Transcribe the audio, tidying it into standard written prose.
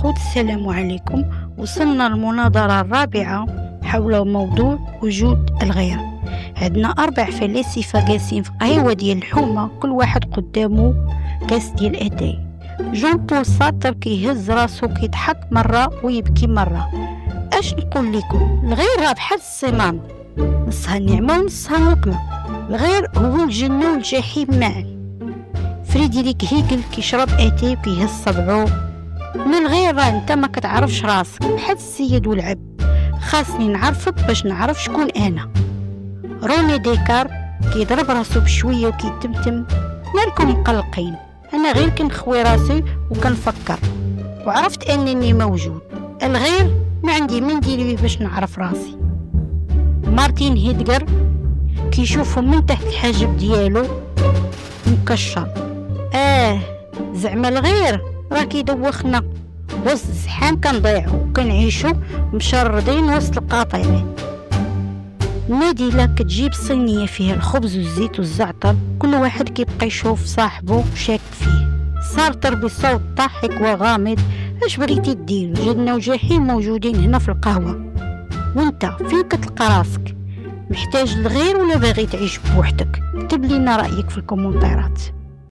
اليهود. السلام عليكم. وصلنا المناظرة الرابعة حول موضوع وجود الغير. عندنا 4 فلاسفة جالسين في قهوة ديال الحومة، كل واحد قدامه كاس ديال اتاي. جون بول سارتر كيهز راسو كيضحك مرة ويبكي مرة. اش نقول لكم، الغير راه بحال الصمام، نصها نعمة ونصها نقمة. الغير هو الجنة والجحيم معا. فريدريك هيجل كيشرب اتاي وكيهز صبعو. من الغير راه انت ما كتعرفش راسك، بحال السيد والعبد، خاصني نعرفك باش نعرف شكون انا. روني ديكار كيضرب راسو بشويه وكيتمتم، مالكم مقلقين، انا غير كنخوي راسي وكنفكر وعرفت انني موجود. الغير ما عندي ما ندير بيه باش نعرف راسي. مارتين هيدغر كيشوفو من تحت الحاجب ديالو مكشر. زعما الغير راه كيدوخنا، وسط الزحام كنضيعو وكنعيشو مشردين وسط القاطعين. ناديلة كتجيب صينية فيها الخبز والزيت والزعتر، كل واحد كيبقى يشوف صاحبو شاك فيه. سارتر بصوت ضاحك وغامض: اش بغيتي دير؟ جنة وجحيم موجودين هنا في القهوة، وانت فين كتلقى راسك؟ محتاج الغير ولا باغي تعيش بوحدك؟ كتب لينا رأيك في الكومنتات.